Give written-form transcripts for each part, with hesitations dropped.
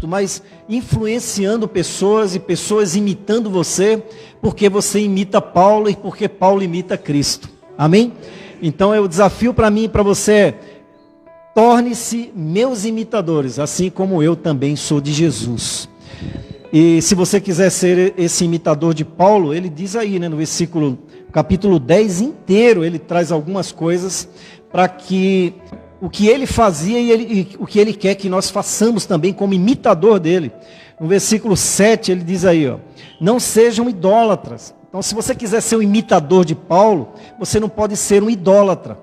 mas influenciando pessoas e pessoas imitando você, porque você imita Paulo e porque Paulo imita Cristo. Amém? Então é o desafio para mim e para você: torne-se meus imitadores, assim como eu também sou de Jesus. E se você quiser ser esse imitador de Paulo, ele diz aí, no capítulo 10 inteiro, ele traz algumas coisas para que o que ele fazia e o que ele quer que nós façamos também como imitador dele. No versículo 7 ele diz aí, não sejam idólatras. Então, se você quiser ser um imitador de Paulo, você não pode ser um idólatra.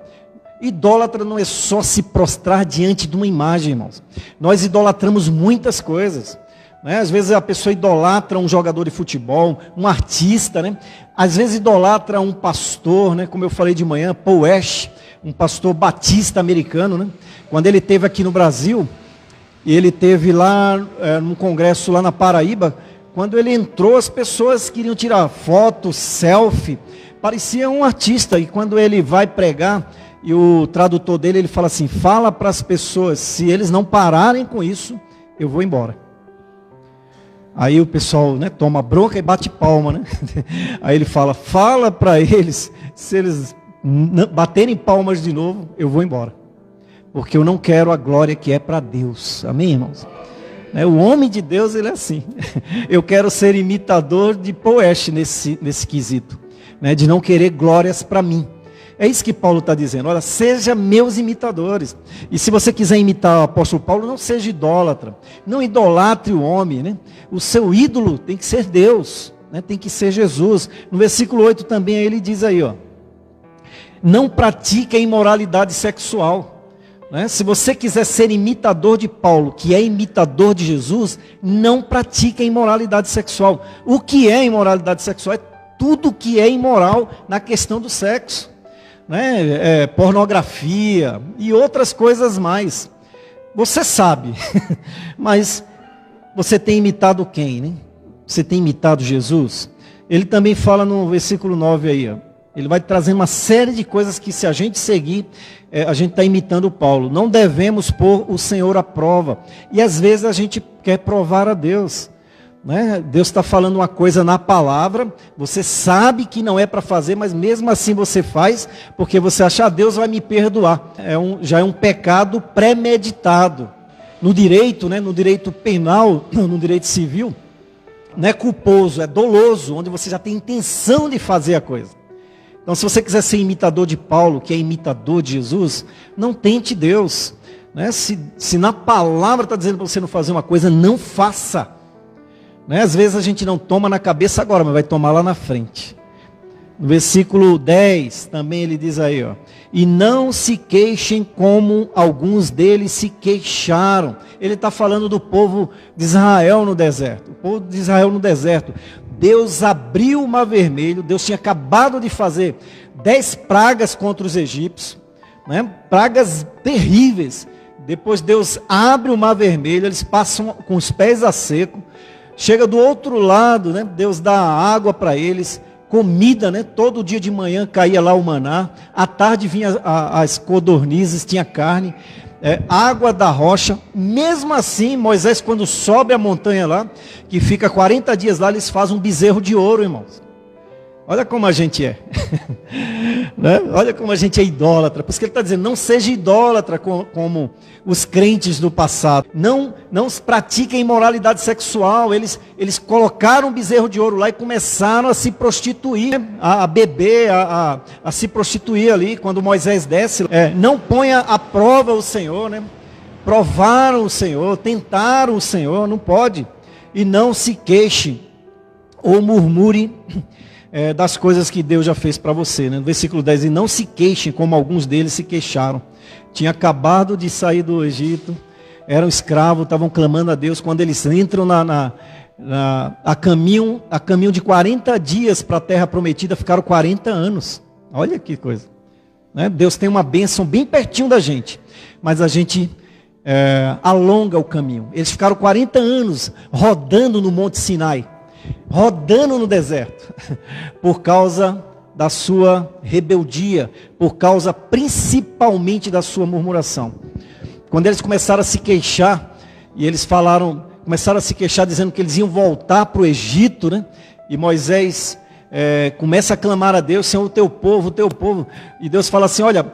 Idólatra não é só se prostrar diante de uma imagem, irmãos. Nós idolatramos muitas coisas. Às vezes a pessoa idolatra um jogador de futebol, um artista, Às vezes idolatra um pastor, como eu falei de manhã, Paul Ash, um pastor batista americano, Quando ele esteve aqui no Brasil, ele esteve lá num congresso lá na Paraíba. Quando ele entrou, as pessoas queriam tirar foto, selfie, parecia um artista. E quando ele vai pregar, e o tradutor dele, ele fala assim: fala para as pessoas, se eles não pararem com isso, eu vou embora. Aí o pessoal toma bronca e bate palma. Aí ele fala para eles, se eles baterem palmas de novo, eu vou embora. Porque eu não quero a glória que é para Deus. Amém, irmãos? O homem de Deus, ele é assim. Eu quero ser imitador de Paul Ash nesse quesito, de não querer glórias para mim. É isso que Paulo está dizendo. Olha, seja meus imitadores. E se você quiser imitar o apóstolo Paulo, não seja idólatra. Não idolatre o homem, O seu ídolo tem que ser Deus, tem que ser Jesus. No versículo 8 também ele diz aí, não pratique a imoralidade sexual. Se você quiser ser imitador de Paulo, que é imitador de Jesus, não pratique a imoralidade sexual. O que é imoralidade sexual? É tudo que é imoral na questão do sexo. Pornografia e outras coisas mais. Você sabe, mas você tem imitado quem? Você tem imitado Jesus? Ele também fala no versículo 9 aí, ele vai trazendo uma série de coisas que, se a gente seguir, a gente está imitando Paulo. Não devemos pôr o Senhor à prova. E às vezes a gente quer provar a Deus. Deus está falando uma coisa na palavra, você sabe que não é para fazer, mas mesmo assim você faz, porque você acha, Deus vai me perdoar. Já é um pecado premeditado. No direito, no direito penal, no direito civil, não é culposo, é doloso, onde você já tem intenção de fazer a coisa. Então, se você quiser ser imitador de Paulo, que é imitador de Jesus, não tente Deus. Se na palavra está dizendo para você não fazer uma coisa, não faça. Às vezes a gente não toma na cabeça agora, mas vai tomar lá na frente. No versículo 10, também ele diz aí, e não se queixem como alguns deles se queixaram. Ele está falando do povo de Israel no deserto. O povo de Israel no deserto. Deus abriu o mar vermelho, Deus tinha acabado de fazer 10 pragas contra os egípcios, pragas terríveis. Depois Deus abre o mar vermelho, eles passam com os pés a seco. Chega do outro lado, Deus dá água para eles, comida, todo dia de manhã caía lá o maná, à tarde vinha as codornizes, tinha carne, água da rocha. Mesmo assim, Moisés, quando sobe a montanha lá, que fica 40 dias lá, eles fazem um bezerro de ouro, irmãos. Olha como a gente é. Olha como a gente é idólatra. Por isso que ele está dizendo, não seja idólatra como os crentes do passado. Não pratiquem imoralidade sexual. Eles colocaram um bezerro de ouro lá e começaram a se prostituir, a beber, a se prostituir ali. Quando Moisés desce, não ponha à prova o Senhor. Provaram o Senhor, tentaram o Senhor, não pode. E não se queixe ou murmure das coisas que Deus já fez para você. No versículo 10, e não se queixem como alguns deles se queixaram. Tinha acabado de sair do Egito, eram escravos, estavam clamando a Deus. Quando eles entram a caminho de 40 dias para a terra prometida, ficaram 40 anos. Olha que coisa. Deus tem uma bênção bem pertinho da gente, mas a gente alonga o caminho. Eles ficaram 40 anos rodando no Monte Sinai, rodando no deserto, por causa da sua rebeldia, por causa principalmente da sua murmuração. Quando eles começaram a se queixar, e eles falaram, começaram a se queixar dizendo que eles iam voltar para o Egito, né? E Moisés começa a clamar a Deus, Senhor, o teu povo, e Deus fala assim, olha,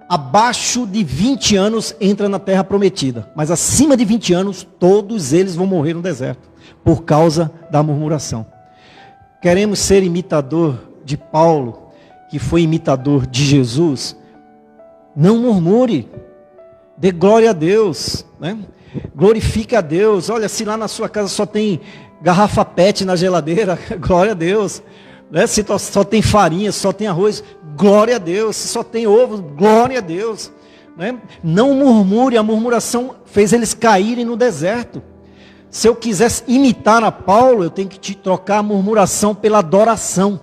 abaixo de 20 anos entra na terra prometida, mas acima de 20 anos, todos eles vão morrer no deserto, por causa da murmuração. Queremos ser imitador de Paulo, que foi imitador de Jesus? Não murmure, dê glória a Deus, né? Glorifique a Deus. Olha, se lá na sua casa só tem garrafa PET na geladeira, glória a Deus, né? Se só tem farinha, só tem arroz, glória a Deus. Se só tem ovo, glória a Deus, né? Não murmure, a murmuração fez eles caírem no deserto. Se eu quisesse imitar a Paulo, eu tenho que te trocar a murmuração pela adoração.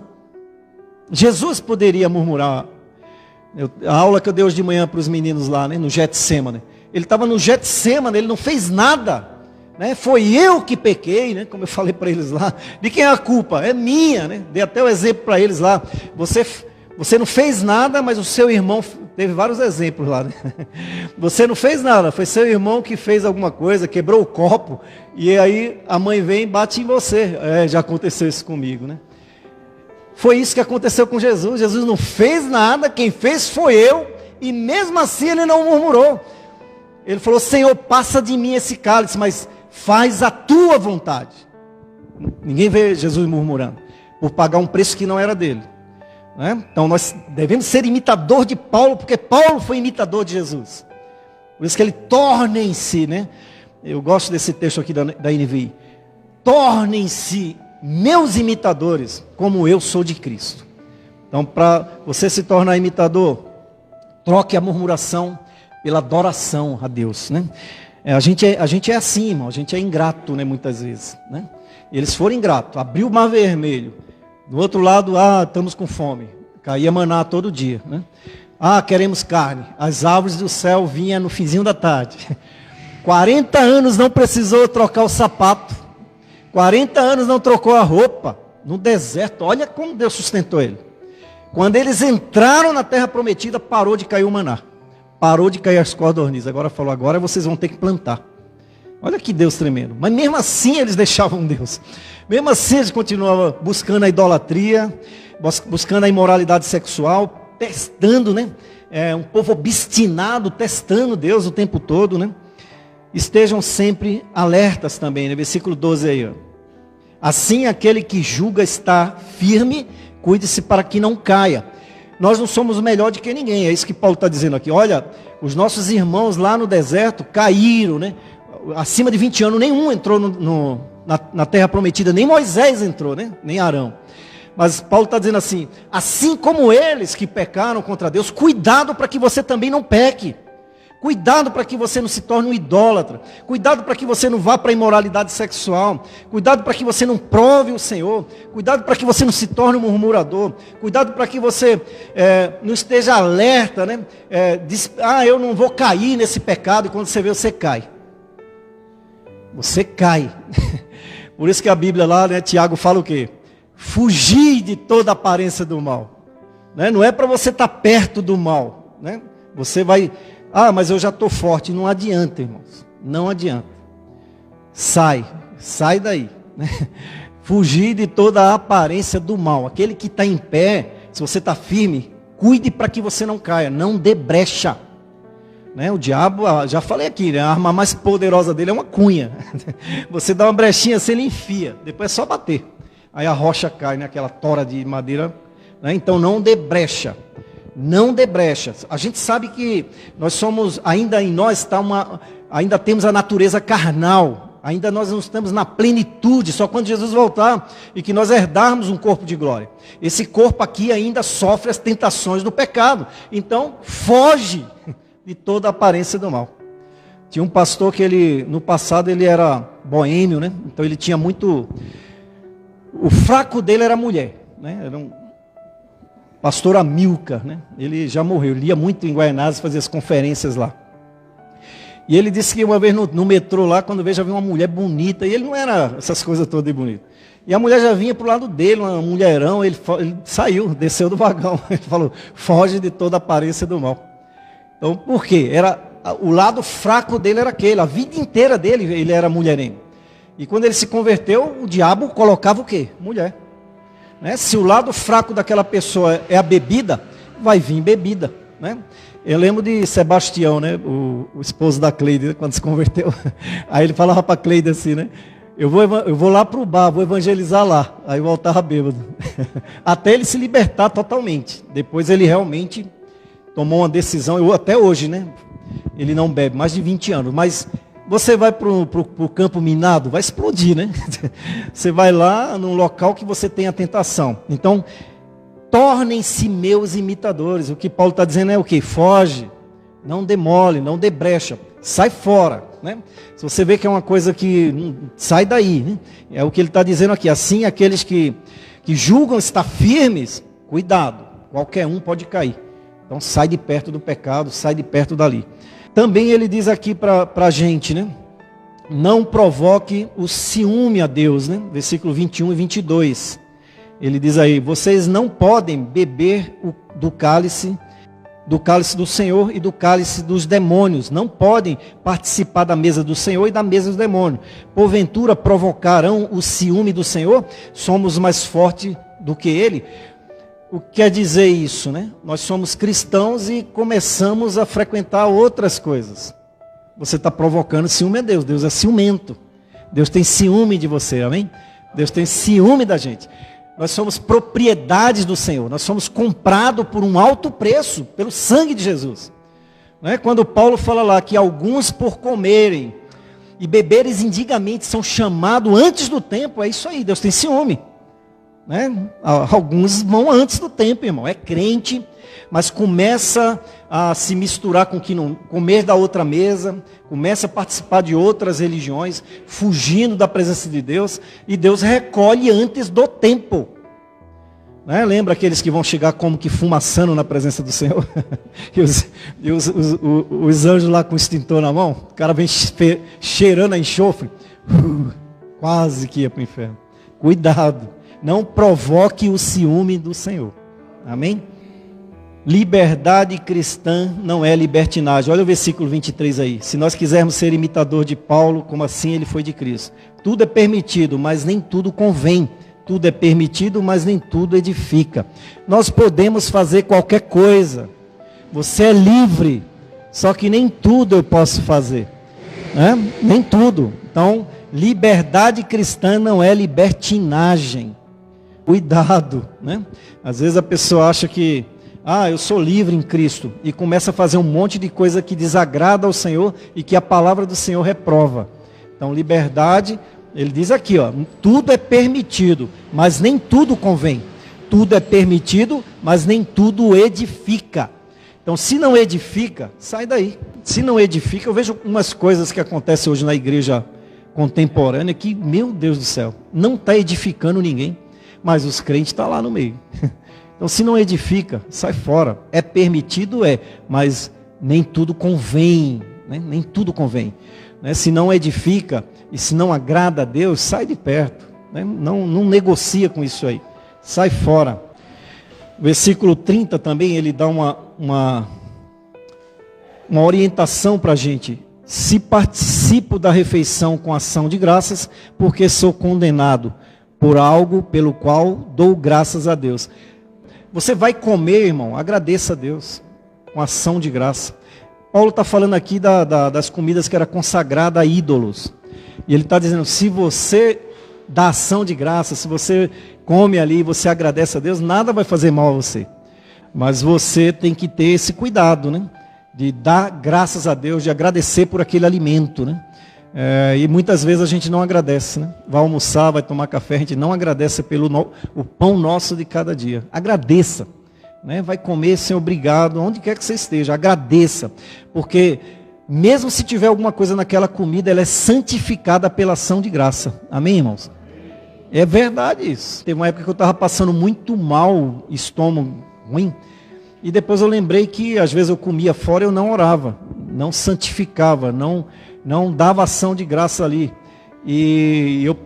Jesus poderia murmurar. A aula que eu dei hoje de manhã para os meninos lá, né, no Getsemane, ele estava no Getsemane, ele não fez nada, né? Foi eu que pequei, né? Como eu falei para eles lá. De quem é a culpa? É minha, né? Dei até o exemplo para eles lá. Você não fez nada, mas o seu irmão, teve vários exemplos lá, né? Você não fez nada, foi seu irmão que fez alguma coisa, quebrou o copo, e aí a mãe vem e bate em você. Já aconteceu isso comigo, né? Foi isso que aconteceu com Jesus. Jesus não fez nada, quem fez foi eu, e mesmo assim ele não murmurou. Ele falou, Senhor, passa de mim esse cálice, mas faz a tua vontade. Ninguém vê Jesus murmurando, por pagar um preço que não era dele, né? Então nós devemos ser imitador de Paulo, porque Paulo foi imitador de Jesus. Por isso que ele tornem-se, né? Eu gosto desse texto aqui da NVI. Tornem-se meus imitadores, como eu sou de Cristo. Então, para você se tornar imitador, troque a murmuração pela adoração a Deus, né? A gente é assim, irmão, a gente é ingrato, né, muitas vezes, né? Eles foram ingratos, abriu o mar vermelho, do outro lado, estamos com fome, caía maná todo dia, né? Queremos carne, as árvores do céu vinham no finzinho da tarde. 40 anos não precisou trocar o sapato, 40 anos não trocou a roupa, no deserto. Olha como Deus sustentou ele. Quando eles entraram na terra prometida, parou de cair o maná, parou de cair as codornizes. Agora falou, agora vocês vão ter que plantar. Olha que Deus tremendo. Mas mesmo assim eles deixavam Deus, mesmo assim eles continuavam buscando a idolatria, buscando a imoralidade sexual, testando, né? Um povo obstinado, testando Deus o tempo todo, né? Estejam sempre alertas também, né? Versículo 12 aí, ó. Assim aquele que julga estar firme, cuide-se para que não caia. Nós não somos melhor do que ninguém, é isso que Paulo está dizendo aqui. Olha, os nossos irmãos lá no deserto caíram, né? Acima de 20 anos, nenhum entrou na terra prometida, nem Moisés entrou, né? Nem Arão. Mas Paulo está dizendo assim como eles que pecaram contra Deus, cuidado para que você também não peque. Cuidado para que você não se torne um idólatra. Cuidado para que você não vá para a imoralidade sexual. Cuidado para que você não prove o Senhor. Cuidado para que você não se torne um murmurador. Cuidado para que você não esteja alerta, né? Eu não vou cair nesse pecado. E quando você vê, você cai. Você cai. Por isso que a Bíblia lá, né, Tiago fala o quê? Fugir de toda aparência do mal. Né? Não é para você estar perto do mal, né? Você vai... mas eu já estou forte. Não adianta, irmãos. Não adianta. Sai daí, né? Fugir de toda a aparência do mal. Aquele que está em pé, se você está firme, cuide para que você não caia. Não dê brecha, né? O diabo, já falei aqui, né? A arma mais poderosa dele é uma cunha. Você dá uma brechinha, você ele enfia. Depois é só bater. Aí a rocha cai, né? Aquela tora de madeira, né? Então não dê brecha. Não dê brecha. A gente sabe que nós somos, ainda em nós ainda temos a natureza carnal. Ainda nós não estamos na plenitude, só quando Jesus voltar e que nós herdarmos um corpo de glória. Esse corpo aqui ainda sofre as tentações do pecado. Então, foge de toda a aparência do mal. Tinha um pastor que no passado ele era boêmio, né? Então ele tinha muito... O fraco dele era a mulher, né? Era um pastor Amilcar, né? Ele já morreu, lia muito em Guaianazes, fazia as conferências lá. E ele disse que uma vez no metrô lá, quando veio, já viu uma mulher bonita, e ele não era essas coisas todas de bonito. E a mulher já vinha para o lado dele, uma mulherão, ele saiu, desceu do vagão. Ele falou, foge de toda a aparência do mal. Então, por quê? O lado fraco dele era aquele, a vida inteira dele ele era mulherengo. E quando ele se converteu, o diabo colocava o quê? Mulher. Né? Se o lado fraco daquela pessoa é a bebida, vai vir bebida. Né? Eu lembro de Sebastião, né? o esposo da Cleide, quando se converteu. Aí ele falava para a Cleide assim, né? Eu vou lá para o bar, vou evangelizar lá. Aí voltava bêbado. Até ele se libertar totalmente. Depois ele realmente tomou uma decisão, até hoje, né? Ele não bebe, mais de 20 anos. Mas você vai para o campo minado, vai explodir, né? Você vai lá num local que você tem a tentação. Então, tornem-se meus imitadores. O que Paulo está dizendo é o quê? Foge, não demole, não dê brecha, sai fora. Né? Se você vê que é uma coisa que sai daí, né? É o que ele está dizendo aqui. Assim, aqueles que julgam estar firmes, cuidado, qualquer um pode cair. Então sai de perto do pecado, sai de perto dali. Também ele diz aqui para a gente, né? Não provoque o ciúme a Deus, né? Versículo 21 e 22. Ele diz aí, vocês não podem beber do cálice do Senhor e do cálice dos demônios. Não podem participar da mesa do Senhor e da mesa dos demônios. Porventura provocarão o ciúme do Senhor? Somos mais fortes do que Ele? O que quer dizer isso, né? Nós somos cristãos e começamos a frequentar outras coisas. Você está provocando ciúme a Deus. Deus é ciumento. Deus tem ciúme de você, amém? Deus tem ciúme da gente. Nós somos propriedades do Senhor. Nós somos comprados por um alto preço, pelo sangue de Jesus. Não é? Quando Paulo fala lá que alguns por comerem e beberem indigamente são chamados antes do tempo, é isso aí, Deus tem ciúme. Né? Alguns vão antes do tempo, irmão. É crente, mas começa a se misturar com que não comer da outra mesa, começa a participar de outras religiões, fugindo da presença de Deus, e Deus recolhe antes do tempo. Né? Lembra aqueles que vão chegar como que fumaçando na presença do Senhor? e os anjos lá com o extintor na mão, o cara vem cheirando a enxofre, quase que ia para o inferno. Cuidado, não provoque o ciúme do Senhor. Amém? Liberdade cristã não é libertinagem. Olha o versículo 23 aí. Se nós quisermos ser imitador de Paulo, como assim ele foi de Cristo? Tudo é permitido, mas nem tudo convém. Tudo é permitido, mas nem tudo edifica. Nós podemos fazer qualquer coisa. Você é livre, só que nem tudo eu posso fazer. Né? Nem tudo. Então, liberdade cristã não é libertinagem. Cuidado, né? Às vezes a pessoa acha que eu sou livre em Cristo, e começa a fazer um monte de coisa que desagrada ao Senhor e que a palavra do Senhor reprova. Então, liberdade, ele diz aqui, tudo é permitido, mas nem tudo convém. Tudo é permitido, mas nem tudo edifica. Então, se não edifica, sai daí. Se não edifica, eu vejo umas coisas que acontecem hoje na igreja contemporânea que, meu Deus do céu, não está edificando ninguém, mas os crentes estão lá no meio. Então, se não edifica, sai fora. É permitido, mas nem tudo convém. Né? Nem tudo convém. Né? Se não edifica e se não agrada a Deus, sai de perto. Né? Não negocia com isso aí. Sai fora. Versículo 30 também, ele dá uma orientação para a gente. Se participo da refeição com ação de graças, porque sou condenado por algo pelo qual dou graças a Deus. Você vai comer, irmão, agradeça a Deus, com ação de graça. Paulo está falando aqui das comidas que eram consagradas a ídolos. E ele está dizendo, se você dá ação de graça, se você come ali e você agradece a Deus, nada vai fazer mal a você. Mas você tem que ter esse cuidado, né? De dar graças a Deus, de agradecer por aquele alimento, né? E muitas vezes a gente não agradece, né? Vai almoçar, vai tomar café, a gente não agradece pelo o pão nosso de cada dia. Agradeça, né? Vai comer sem obrigado, onde quer que você esteja, agradeça. Porque mesmo se tiver alguma coisa naquela comida, ela é santificada pela ação de graça. Amém, irmãos? É verdade isso. Teve uma época que eu estava passando muito mal, estômago ruim, e depois eu lembrei que às vezes eu comia fora e eu não orava, não santificava, não dava ação de graça ali. E eu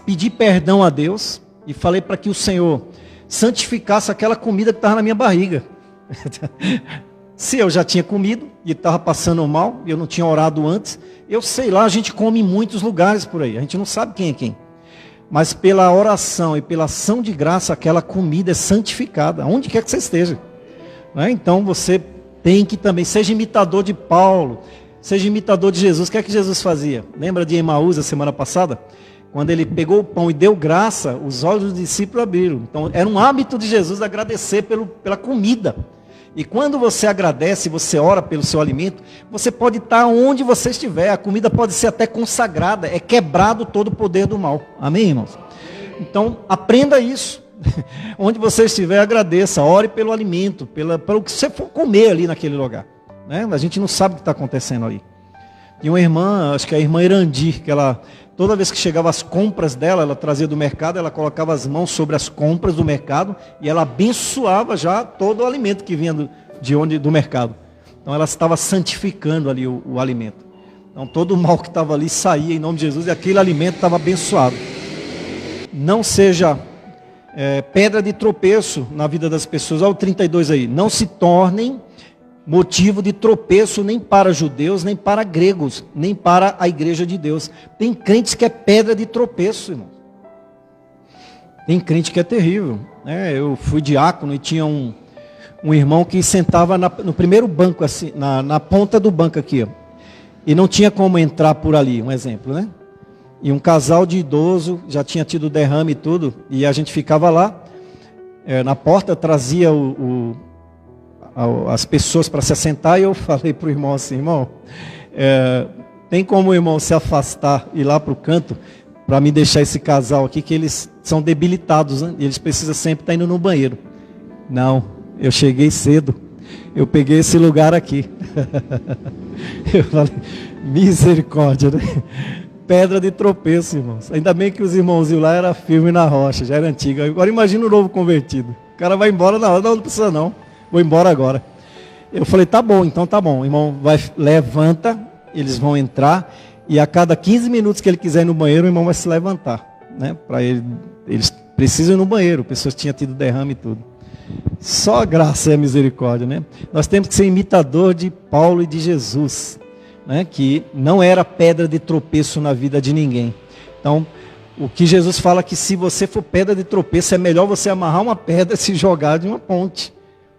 pedi perdão a Deus e falei para que o Senhor santificasse aquela comida que estava na minha barriga. Se eu já tinha comido e estava passando mal, e eu não tinha orado antes, eu sei lá, a gente come em muitos lugares por aí, a gente não sabe quem é quem. Mas pela oração e pela ação de graça, aquela comida é santificada, onde quer que você esteja. Né? Então você tem que também, seja imitador de Paulo, seja imitador de Jesus. O que é que Jesus fazia? Lembra de Emaús, a semana passada? Quando ele pegou o pão e deu graça, os olhos dos discípulos abriram. Então era um hábito de Jesus agradecer pela comida. E quando você agradece, você ora pelo seu alimento, você pode estar onde você estiver, a comida pode ser até consagrada, é quebrado todo o poder do mal. Amém, irmãos? Então, aprenda isso. Onde você estiver, agradeça, ore pelo alimento, pelo que você for comer ali naquele lugar. Né? A gente não sabe o que está acontecendo ali. E uma irmã, acho que é a irmã Irandi, que ela, toda vez que chegava as compras dela, ela trazia do mercado, ela colocava as mãos sobre as compras do mercado e ela abençoava já todo o alimento que vinha do mercado. Então ela estava santificando ali o alimento. Então todo o mal que estava ali saía em nome de Jesus e aquele alimento estava abençoado. Não seja pedra de tropeço na vida das pessoas. Olha o 32 aí. Não se tornem motivo de tropeço nem para judeus, nem para gregos, nem para a igreja de Deus. Tem crentes que é pedra de tropeço, irmão. Tem crente que é terrível. Eu fui diácono e tinha um irmão que sentava no primeiro banco, assim, na ponta do banco aqui, ó, e não tinha como entrar por ali, um exemplo, né? E um casal de idoso já tinha tido derrame e tudo, e a gente ficava lá, na porta, trazia as pessoas para se assentar, e eu falei para o irmão assim, irmão, tem como o irmão se afastar e ir lá para o canto, para me deixar esse casal aqui, que eles são debilitados, né? E eles precisam sempre estar indo no banheiro. Não, eu cheguei cedo, eu peguei esse lugar aqui. Eu falei, misericórdia, né? Pedra de tropeço, irmãos. Ainda bem que os irmãozinhos lá eram firmes na rocha, já era antigo. Agora imagina o novo convertido. O cara vai embora na hora, não precisa não. Vou embora agora. Eu falei, tá bom, então tá bom. O irmão levanta, eles vão entrar, e a cada 15 minutos que ele quiser ir no banheiro, o irmão vai se levantar. Né? Para eles precisam ir no banheiro, pessoas tinham tido derrame e tudo. Só a graça e a misericórdia, né? Nós temos que ser imitador de Paulo e de Jesus, né? Que não era pedra de tropeço na vida de ninguém. Então, o que Jesus fala que se você for pedra de tropeço, é melhor você amarrar uma pedra e se jogar de uma ponte.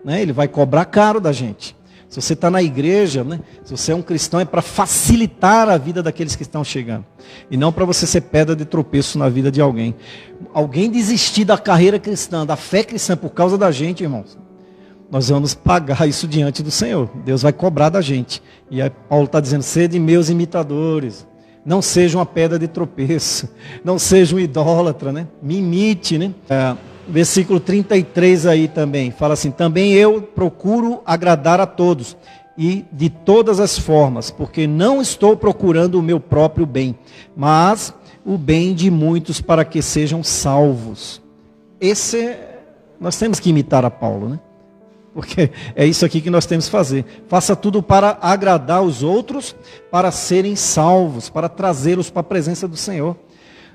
Né? Ele vai cobrar caro da gente. Se você está na igreja, né? Se você é um cristão, é para facilitar a vida daqueles que estão chegando. E não para você ser pedra de tropeço na vida de alguém. Alguém desistir da carreira cristã, da fé cristã por causa da gente, irmãos. Nós vamos pagar isso diante do Senhor. Deus vai cobrar da gente. E aí Paulo está dizendo, sede meus imitadores. Não seja uma pedra de tropeço. Não seja um idólatra, né? Me imite, né? Versículo 33 aí também, fala assim, também eu procuro agradar a todos, e de todas as formas, porque não estou procurando o meu próprio bem, mas o bem de muitos para que sejam salvos. Nós temos que imitar a Paulo, né? Porque é isso aqui que nós temos que fazer. Faça tudo para agradar os outros, para serem salvos, para trazê-los para a presença do Senhor.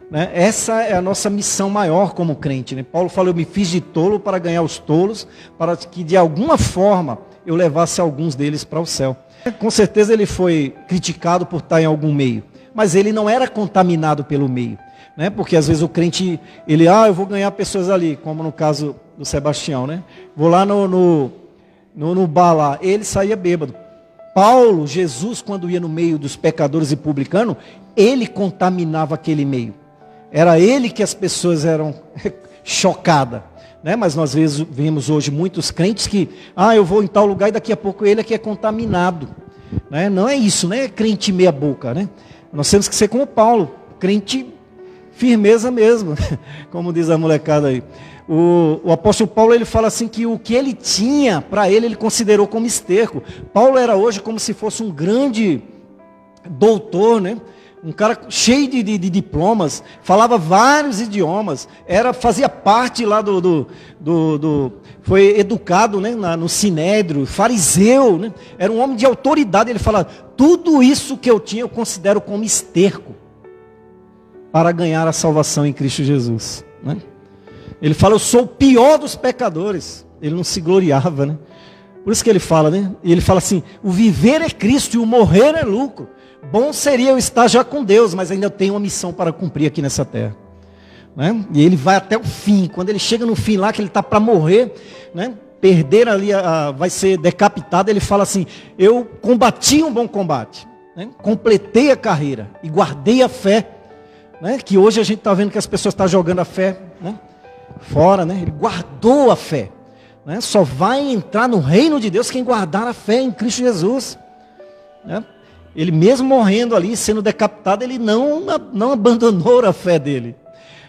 Né? Essa é a nossa missão maior como crente. Né? Paulo falou, eu me fiz de tolo para ganhar os tolos, para que de alguma forma eu levasse alguns deles para o céu. Com certeza ele foi criticado por estar em algum meio, mas ele não era contaminado pelo meio. Né? Porque às vezes o crente, eu vou ganhar pessoas ali, como no caso do Sebastião. Né? Vou lá no bar lá, ele saía bêbado. Paulo, Jesus, quando ia no meio dos pecadores e publicanos, ele contaminava aquele meio. Era ele que as pessoas eram chocadas. Né? Mas nós vemos hoje muitos crentes que, eu vou em tal lugar e daqui a pouco ele é que é contaminado. Né? Não é isso, não é crente meia boca. Né? Nós temos que ser como Paulo, crente firmeza mesmo, como diz a molecada aí. O apóstolo Paulo, ele fala assim que o que ele tinha, para ele considerou como esterco. Paulo era hoje como se fosse um grande doutor, né? Um cara cheio de diplomas, falava vários idiomas, fazia parte lá foi educado, né, no Sinédrio, fariseu, né? Era um homem de autoridade. Ele fala, tudo isso que eu tinha eu considero como esterco para ganhar a salvação em Cristo Jesus. Né? Ele fala, eu sou o pior dos pecadores. Ele não se gloriava, né? Por isso que ele fala, né? E ele fala assim, o viver é Cristo e o morrer é lucro. Bom seria eu estar já com Deus, mas ainda tenho uma missão para cumprir aqui nessa terra. Né? E ele vai até o fim. Quando ele chega no fim lá, que ele está para morrer, né? Perder ali, vai ser decapitado, ele fala assim, eu combati um bom combate, né? Completei a carreira e guardei a fé, né? Que hoje a gente está vendo que as pessoas estão jogando a fé, né? Fora, né? Ele guardou a fé, né? Só vai entrar no reino de Deus quem guardar a fé em Cristo Jesus, né? Ele mesmo morrendo ali, sendo decapitado, ele não abandonou a fé dele.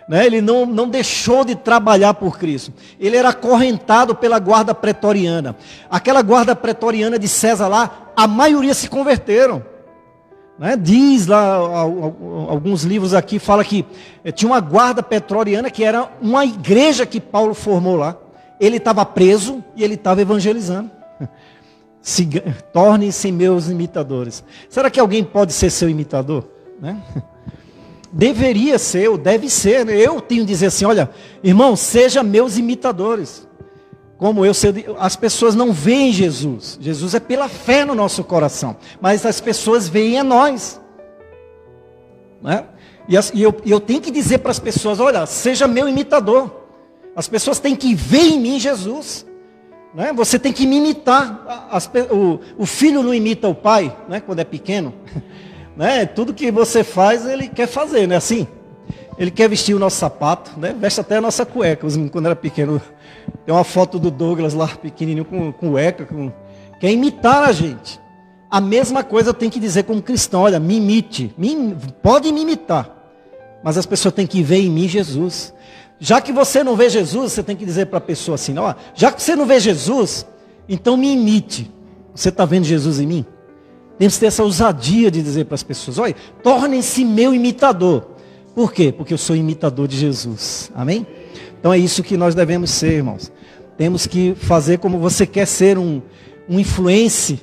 Né? Ele não deixou de trabalhar por Cristo. Ele era acorrentado pela guarda pretoriana. Aquela guarda pretoriana de César lá, a maioria se converteram. Né? Diz lá, alguns livros aqui, fala que tinha uma guarda pretoriana que era uma igreja que Paulo formou lá. Ele estava preso e ele estava evangelizando. Tornem-se meus imitadores. Será que alguém pode ser seu imitador? Né? Deveria ser, ou deve ser, né? Eu tenho que dizer assim, olha, irmão, seja meus imitadores. Como eu sei, as pessoas não veem Jesus. Jesus é pela fé no nosso coração. Mas as pessoas veem a nós. Né? E eu tenho que dizer para as pessoas, olha, seja meu imitador. As pessoas têm que ver em mim Jesus. Né? Você tem que me imitar. O filho não imita o pai, né? Quando é pequeno. Né? Tudo que você faz, ele quer fazer, não é assim? Ele quer vestir o nosso sapato, né? Veste até a nossa cueca. Quando era pequeno, tem uma foto do Douglas lá, pequenininho, com cueca. Quer imitar a gente. A mesma coisa eu tenho que dizer como cristão, olha, me imite. Pode me imitar. Mas as pessoas têm que ver em mim Jesus. Já que você não vê Jesus, você tem que dizer para a pessoa assim, ó, já que você não vê Jesus, então me imite. Você está vendo Jesus em mim? Temos que ter essa ousadia de dizer para as pessoas, olha, tornem-se meu imitador. Por quê? Porque eu sou imitador de Jesus. Amém? Então é isso que nós devemos ser, irmãos. Temos que fazer como você quer ser um influencer,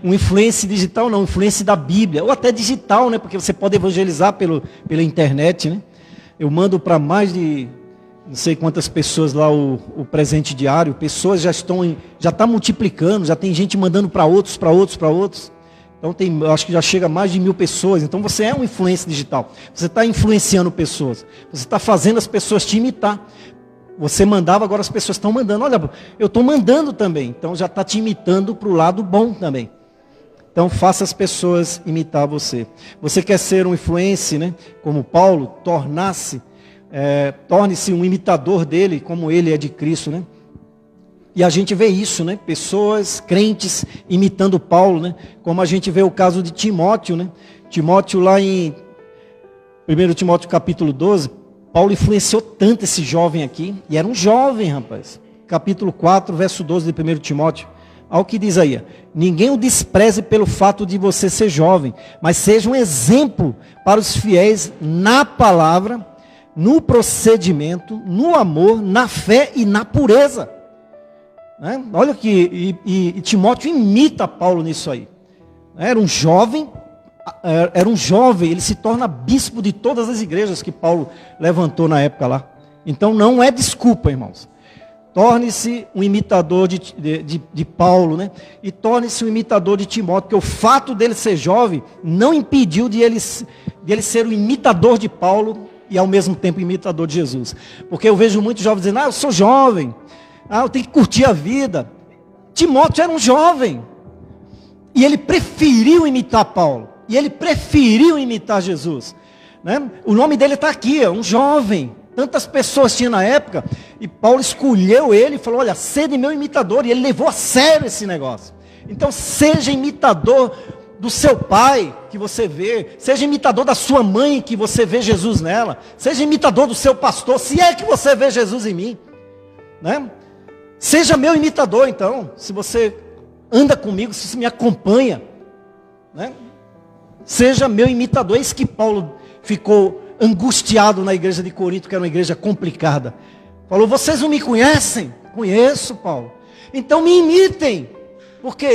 um influencer digital não, um influencer da Bíblia, ou até digital, né? Porque você pode evangelizar pela internet, né? Eu mando para mais de não sei quantas pessoas lá o presente diário, pessoas já está multiplicando, já tem gente mandando para outros. Então acho que já chega a mais de 1000 pessoas. Então você é um influencer digital. Você está influenciando pessoas. Você está fazendo as pessoas te imitar. Você mandava, agora as pessoas estão mandando. Olha, eu estou mandando também. Então já está te imitando para o lado bom também. Então faça as pessoas imitar você. Você quer ser um influencer, né? Como Paulo, torne-se um imitador dele, como ele é de Cristo, né? E a gente vê isso, né? Pessoas, crentes, imitando Paulo, né? Como a gente vê o caso de Timóteo, né? Timóteo lá em 1 Timóteo capítulo 12, Paulo influenciou tanto esse jovem aqui, e era um jovem, rapaz. Capítulo 4, verso 12 de 1 Timóteo. Olha o que diz aí. Ninguém o despreze pelo fato de você ser jovem, mas seja um exemplo para os fiéis na palavra, no procedimento, no amor, na fé e na pureza. Né? Olha que e Timóteo imita Paulo nisso aí. Era um jovem, ele se torna bispo de todas as igrejas que Paulo levantou na época lá. Então não é desculpa, irmãos. Torne-se um imitador de Paulo, né? E torne-se um imitador de Timóteo, porque o fato dele ser jovem não impediu de ele ser um imitador de Paulo e ao mesmo tempo imitador de Jesus. Porque eu vejo muitos jovens dizendo, eu sou jovem, eu tenho que curtir a vida. Timóteo era um jovem, e ele preferiu imitar Paulo, e ele preferiu imitar Jesus, né? O nome dele está aqui, um jovem. Tantas pessoas tinha na época, e Paulo escolheu ele e falou, olha, seja meu imitador, e ele levou a sério esse negócio. Então seja imitador do seu pai, que você vê, seja imitador da sua mãe, que você vê Jesus nela, seja imitador do seu pastor, se é que você vê Jesus em mim, né? Seja meu imitador então, se você anda comigo, se você me acompanha, né? Seja meu imitador. É isso que Paulo ficou angustiado na igreja de Corinto, que era uma igreja complicada. Falou, vocês não me conhecem? Conheço, Paulo. Então me imitem, porque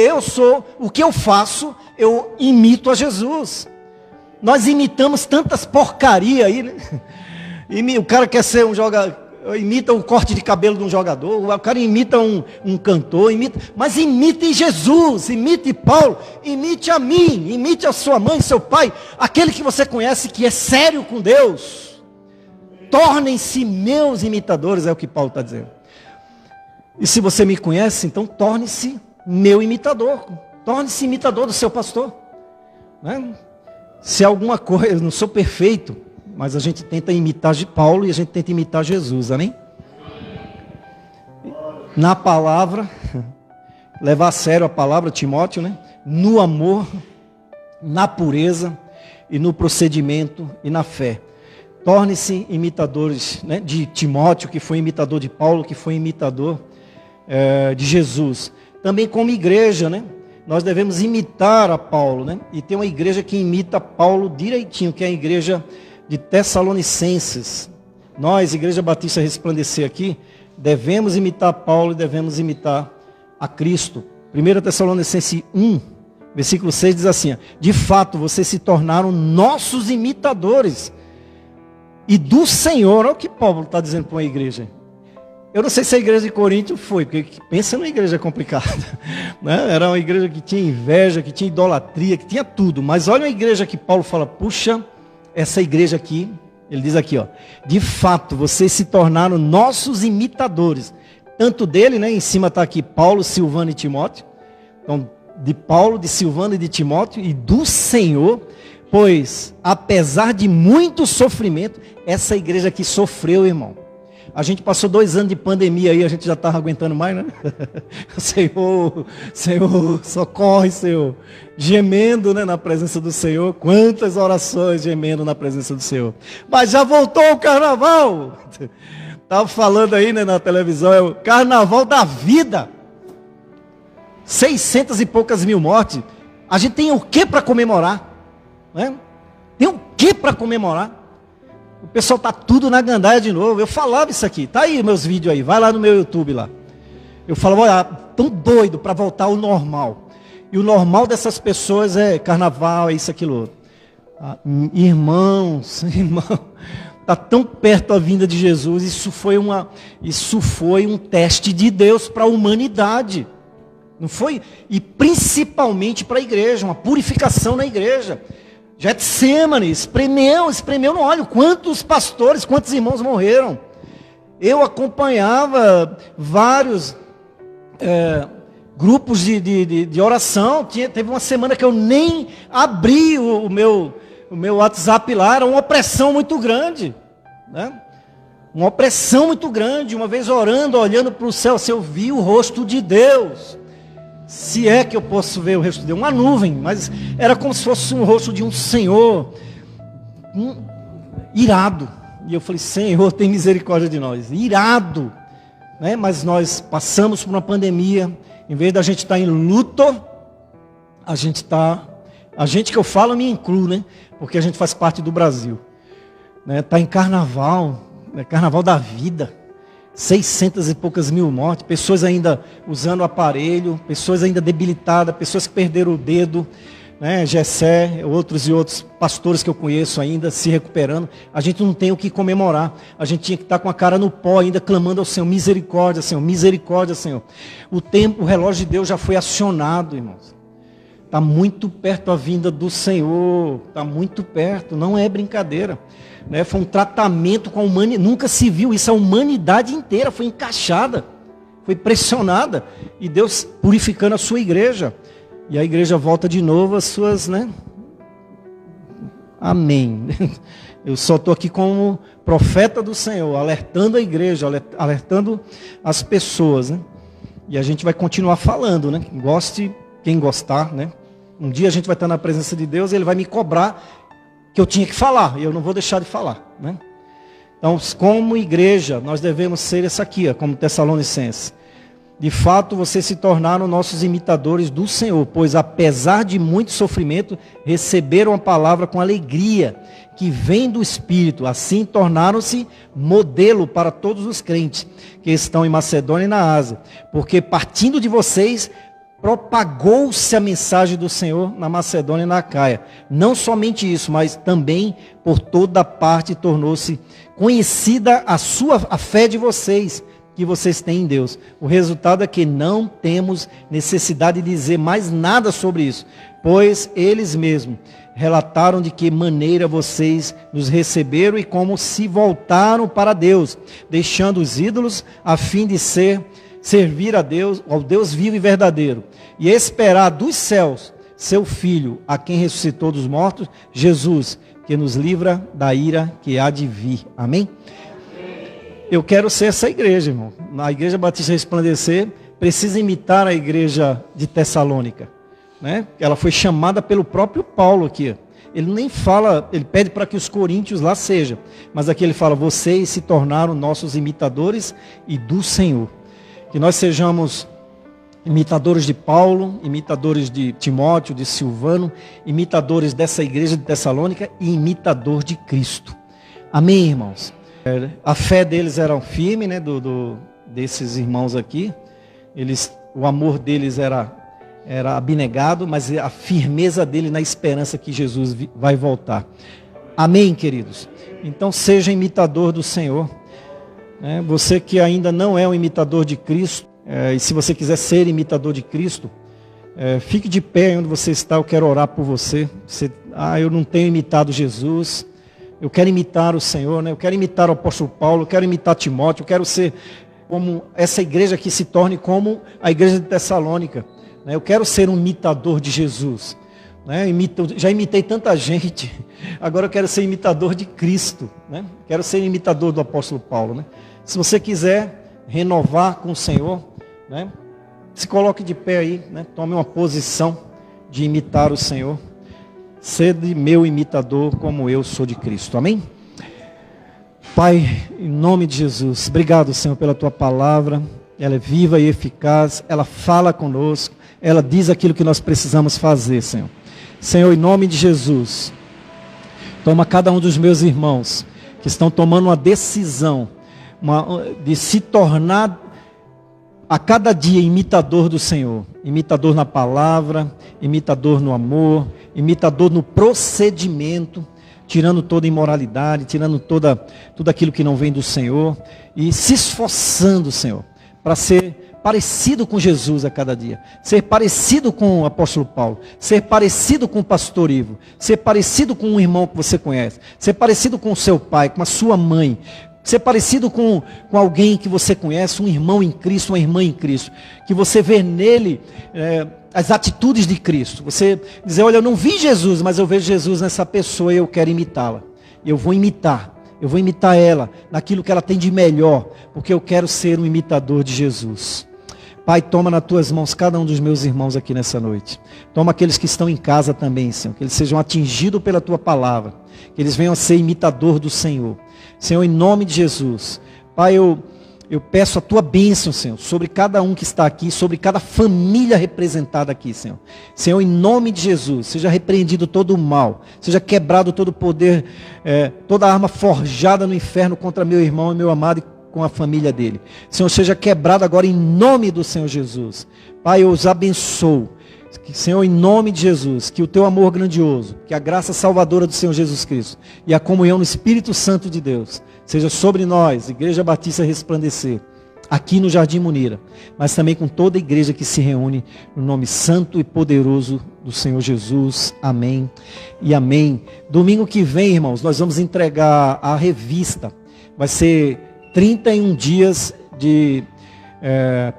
o que eu faço, eu imito a Jesus. Nós imitamos tantas porcaria aí, né? E o cara quer ser imita o corte de cabelo de um jogador, o cara imita um cantor, mas imite Jesus, imite Paulo, imite a mim, imite a sua mãe, seu pai, aquele que você conhece que é sério com Deus. Tornem-se meus imitadores, é o que Paulo está dizendo. E se você me conhece, então torne-se meu imitador, torne-se imitador do seu pastor. Né? Se alguma coisa, eu não sou perfeito, mas a gente tenta imitar de Paulo e a gente tenta imitar Jesus, amém? Na palavra, levar a sério a palavra, Timóteo, né? No amor, na pureza e no procedimento e na fé. Torne-se imitadores, né, de Timóteo, que foi imitador de Paulo, que foi imitador de Jesus. Também como igreja, né? Nós devemos imitar a Paulo, né? E tem uma igreja que imita Paulo direitinho, que é a igreja de Tessalonicenses. Nós, Igreja Batista Resplandecer aqui, devemos imitar Paulo e devemos imitar a Cristo. 1 Tessalonicenses 1, versículo 6 diz assim: de fato, vocês se tornaram nossos imitadores e do Senhor. Olha o que Paulo está dizendo para uma igreja. Eu não sei se a igreja de Corinto foi, porque pensa numa igreja complicada, né? Era uma igreja que tinha inveja, que tinha idolatria, que tinha tudo. Mas olha a igreja que Paulo fala, puxa, essa igreja aqui, ele diz aqui, ó, de fato, vocês se tornaram nossos imitadores. Tanto dele, né, em cima está aqui Paulo, Silvano e Timóteo. Então, de Paulo, de Silvano e de Timóteo e do Senhor, pois, apesar de muito sofrimento, essa igreja aqui sofreu, irmão. A gente passou 2 anos de pandemia aí, a gente já estava aguentando mais, né? Senhor, socorre, Senhor. Gemendo, né, na presença do Senhor. Quantas orações gemendo na presença do Senhor. Mas já voltou o carnaval. Estava falando aí, né, na televisão, é o carnaval da vida. 600 e poucas mil mortes. A gente tem o que para comemorar? Né? Tem o que para comemorar? O pessoal está tudo na gandaia de novo. Eu falava isso aqui. Está aí meus vídeos aí. Vai lá no meu YouTube lá. Eu falava, olha, tão doido para voltar ao normal. E o normal dessas pessoas é carnaval, é isso, aquilo outro. Irmãos, está tão perto a vinda de Jesus. Isso foi um teste de Deus para a humanidade. Não foi? E principalmente para a igreja, uma purificação na igreja. Getsemane, espremeu no óleo. Quantos pastores, quantos irmãos morreram? Eu acompanhava vários grupos de oração. Teve uma semana que eu nem abri o meu WhatsApp lá. Era uma opressão muito grande, né? Uma opressão muito grande. Uma vez orando, olhando para o céu, eu vi o rosto de Deus. Se é que eu posso ver o rosto de Deus, uma nuvem, mas era como se fosse um rosto de um Senhor irado. E eu falei, Senhor, tem misericórdia de nós. Irado, né? Mas nós passamos por uma pandemia. Em vez da gente estar em luto, a gente que eu falo, me incluo, né? Porque a gente faz parte do Brasil, né? Está em carnaval, né? Carnaval da vida. 600 e poucas mil mortes, pessoas ainda usando aparelho, pessoas ainda debilitadas, pessoas que perderam o dedo, né? Gessé, outros e outros pastores que eu conheço ainda se recuperando. A gente não tem o que comemorar. A gente tinha que estar com a cara no pó ainda, clamando ao Senhor, misericórdia, Senhor, misericórdia, Senhor. O relógio de Deus já foi acionado, irmãos. Está muito perto a vinda do Senhor, está muito perto, não é brincadeira. Né? Foi um tratamento com a humanidade, nunca se viu isso, a humanidade inteira foi encaixada, foi pressionada, e Deus purificando a sua igreja, e a igreja volta de novo às suas, né? Amém. Eu só estou aqui como profeta do Senhor, alertando a igreja, alertando as pessoas, né? E a gente vai continuar falando, né? Goste, quem gostar, né? Um dia a gente vai estar na presença de Deus e Ele vai me cobrar que eu tinha que falar, e eu não vou deixar de falar, né? Então, como igreja, nós devemos ser essa aqui, como Tessalonicenses. De fato, vocês se tornaram nossos imitadores do Senhor, pois apesar de muito sofrimento, receberam a palavra com alegria, que vem do Espírito. Assim, tornaram-se modelo para todos os crentes que estão em Macedônia e na Ásia. Porque partindo de vocês, propagou-se a mensagem do Senhor na Macedônia e na Acaia. Não somente isso, mas também por toda parte tornou-se conhecida a fé de vocês, que vocês têm em Deus. O resultado é que não temos necessidade de dizer mais nada sobre isso, pois eles mesmos relataram de que maneira vocês nos receberam e como se voltaram para Deus, deixando os ídolos a fim de servir a Deus, ao Deus vivo e verdadeiro, e esperar dos céus seu Filho, a quem ressuscitou dos mortos, Jesus, que nos livra da ira que há de vir. Amém? Eu quero ser essa igreja, irmão. A Igreja Batista Resplandecer precisa imitar a igreja de Tessalônica, né? Ela foi chamada pelo próprio Paulo aqui. Ele nem fala, ele pede para que os coríntios lá sejam, mas aqui ele fala: vocês se tornaram nossos imitadores e do Senhor. Que nós sejamos imitadores de Paulo, imitadores de Timóteo, de Silvano, imitadores dessa igreja de Tessalônica e imitador de Cristo. Amém, irmãos? A fé deles era firme, né, desses irmãos aqui. O amor deles era abnegado, mas a firmeza dele na esperança que Jesus vai voltar. Amém, queridos? Então seja imitador do Senhor. Você que ainda não é um imitador de Cristo, e se você quiser ser imitador de Cristo, fique de pé onde você está. Eu quero orar por você. Eu não tenho imitado Jesus. Eu quero imitar o Senhor, né? Eu quero imitar o apóstolo Paulo, eu quero imitar Timóteo, eu quero ser como essa igreja que se torne como a igreja de Tessalônica, né? Eu quero ser um imitador de Jesus, né? Já imitei tanta gente, agora eu quero ser imitador de Cristo, né? Quero ser imitador do apóstolo Paulo, né? Se você quiser renovar com o Senhor, né? Se coloque de pé aí, né? Tome uma posição de imitar o Senhor. Sede meu imitador como eu sou de Cristo. Amém? Pai, em nome de Jesus, obrigado, Senhor, pela tua palavra. Ela é viva e eficaz, ela fala conosco, ela diz aquilo que nós precisamos fazer, Senhor. Senhor, em nome de Jesus, toma cada um dos meus irmãos que estão tomando uma decisão de se tornar a cada dia imitador do Senhor, imitador na palavra, imitador no amor, imitador no procedimento, tirando toda imoralidade, tirando tudo aquilo que não vem do Senhor, e se esforçando, Senhor, para ser parecido com Jesus a cada dia, ser parecido com o apóstolo Paulo, ser parecido com o pastor Ivo, ser parecido com um irmão que você conhece, ser parecido com o seu pai, com a sua mãe, ser parecido com alguém que você conhece, um irmão em Cristo, uma irmã em Cristo, que você vê nele as atitudes de Cristo. Você dizer: olha, eu não vi Jesus, mas eu vejo Jesus nessa pessoa e eu quero imitá-la. Eu vou imitar ela naquilo que ela tem de melhor, porque eu quero ser um imitador de Jesus. Pai, toma nas tuas mãos cada um dos meus irmãos aqui nessa noite. Toma aqueles que estão em casa também, Senhor, que eles sejam atingidos pela tua palavra, que eles venham a ser imitador do Senhor. Senhor, em nome de Jesus, Pai, eu peço a tua bênção, Senhor, sobre cada um que está aqui, sobre cada família representada aqui, Senhor. Senhor, em nome de Jesus, seja repreendido todo o mal, seja quebrado todo o poder, toda arma forjada no inferno contra meu irmão e meu amado e com a família dele. Senhor, seja quebrado agora em nome do Senhor Jesus. Pai, eu os abençoo. Senhor, em nome de Jesus, que o teu amor grandioso, que a graça salvadora do Senhor Jesus Cristo e a comunhão no Espírito Santo de Deus seja sobre nós, Igreja Batista Resplandecer, aqui no Jardim Munira, mas também com toda a igreja que se reúne no nome santo e poderoso do Senhor Jesus. Amém e amém. Domingo que vem, irmãos, nós vamos entregar a revista. Vai ser 31 dias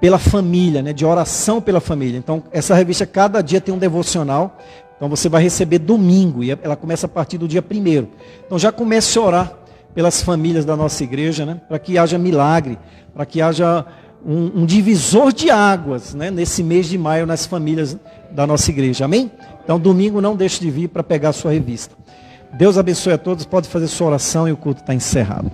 pela família, né, de oração pela família. Então, essa revista, cada dia tem um devocional. Então, você vai receber domingo, e ela começa a partir do dia 1º. Então, já comece a orar pelas famílias da nossa igreja, né, para que haja milagre, para que haja um divisor de águas, né, nesse mês de maio, nas famílias da nossa igreja. Amém? Então, domingo, não deixe de vir para pegar a sua revista. Deus abençoe a todos. Pode fazer sua oração e o culto está encerrado.